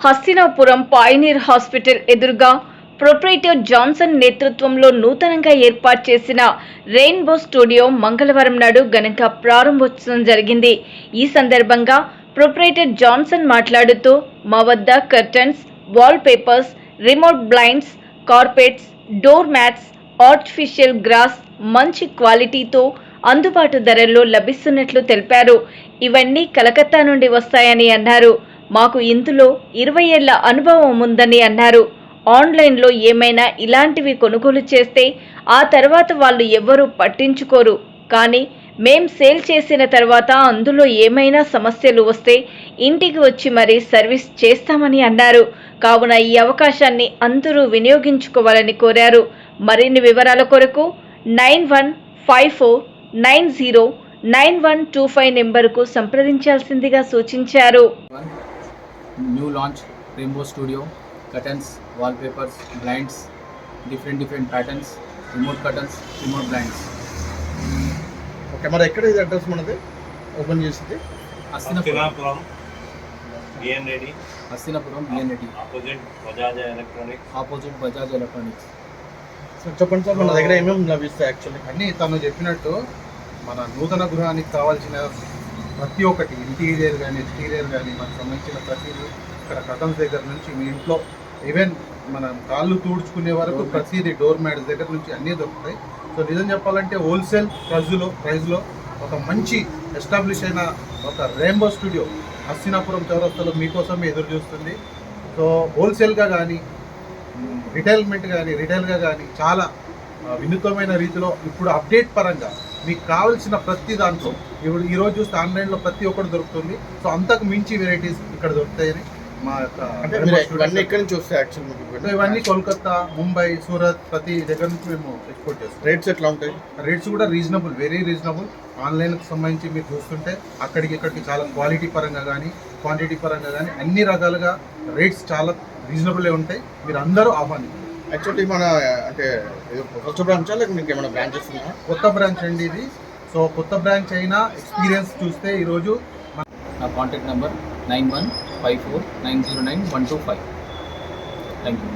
Hastinapuram Pioneer hospital ఎదురుగా proprietor Johnson నేతృత్వంలో నూతనంగా ఏర్పాటు చేసిన రెయిన్బో స్టూడియో మంగళవారం నాడు ఘనంగా ప్రారంభోత్సవం జరిగింది. ఈ సందర్భంగా ప్రొప్రైటర్ జాన్సన్ మాట్లాడుతూ, మా వద్ద curtains, wall papers, remote blinds, carpets, door mats, artificial gross మంచి క్వాలిటీతో అందుబాటు ధరల్లో లభిస్తున్నట్లు తెలిపారు. ఇవన్నీ కలకత్తా నుండి వస్తాయని అన్నారు. మాకు ఇందులో 20 ఏళ్ల అనుభవం ఉందని అన్నారు. ఆన్లైన్లో ఏమైనా ఇలాంటివి కొనుగోలు చేస్తే ఆ తర్వాత వాళ్ళు ఎవ్వరూ పట్టించుకోరు, కానీ మేం సేల్ చేసిన తర్వాత అందులో ఏమైనా సమస్యలు వస్తే ఇంటికి వచ్చి మరీ సర్వీస్ చేస్తామని అన్నారు. కావున ఈ అవకాశాన్ని అందరూ వినియోగించుకోవాలని కోరారు. మరిన్ని వివరాల కొరకు 9154909125 నెంబర్కు సంప్రదించాల్సిందిగా సూచించారు. New launch rainbow studio, curtains, wall papers, blinds, different patterns, remote curtains, remote blinds. Okay, మరి ఎక్కడ ఇది అడ్రస్ మనది ఓపెన్ చేసింది? Hastinapuram B N Reddy opposite Bajaj electronics. చెప్పండి సార్, మన దగ్గర ఏమేమి లభిస్తాయి? యాక్చువల్లీ అన్నీ తను చెప్పినట్టు మన నూతన గృహానికి కావాల్సిన ప్రతి ఒక్కటి, ఇంటీరియర్ కానీ ఎక్స్టీరియర్ కానీ మనకు సంబంధించిన ప్రతిదీ ఇక్కడ కర్టన్స్ దగ్గర నుంచి మీ ఇంట్లో ఈవెన్ మనం కాళ్ళు తుడుచుకునే వరకు ప్రతిదీ, డోర్ మ్యాట్స్ దగ్గర నుంచి అన్నీ దొరుకుతాయి. సో నిజం చెప్పాలంటే హోల్సేల్ ప్రైజ్లో ఒక మంచి ఎస్టాబ్లిష్ అయిన ఒక రెయిన్బో స్టూడియో హస్తినాపురం చౌరస్తాలో మీకోసం ఎదురు చూస్తుంది. సో హోల్సేల్గా కానీ రిటైల్గా కానీ చాలా వినూత్నమైన రీతిలో ఇప్పుడు అప్డేట్ పరంగా మీకు కావాల్సిన ప్రతి దాంట్లో ఇప్పుడు ఈరోజు చూస్తే ఆన్లైన్లో ప్రతి ఒక్కటి దొరుకుతుంది. సో అంతకు మించి వెరైటీస్ ఇక్కడ దొరుకుతాయని మా యొక్క ఎక్కడి నుంచి వస్తాయి యాక్చువల్లీ? ఇవన్నీ కోల్కతా, ముంబై, సూరత్ ప్రతి దగ్గర నుంచి మేము ఎక్స్పోర్ట్ చేస్తాం. రేట్స్ ఎట్లా ఉంటాయి? రేట్స్ కూడా రీజనబుల్, వెరీ రీజనబుల్. ఆన్లైన్కి సంబంధించి మీరు చూస్తుంటే ఇక్కడికి చాలా క్వాలిటీ పరంగా కానీ క్వాంటిటీ పరంగా కానీ అన్ని రకాలుగా రేట్స్ చాలా రీజనబుల్గా ఉంటాయి. మీరు అందరూ ఆహ్వానించారు. యాక్చువల్లీ మన అంటే ఫస్ట్ బ్రాంచ్ లేక మీకు ఏమైనా బ్రాంచెస్ ఉన్నాయా? కొత్త బ్రాంచ్ అండి ఇది. సో కొత్త బ్రాంచ్ అయినా ఎక్స్పీరియన్స్ చూస్తే ఈరోజు నా కాంటాక్ట్ నెంబర్ 9154909125. Thank you.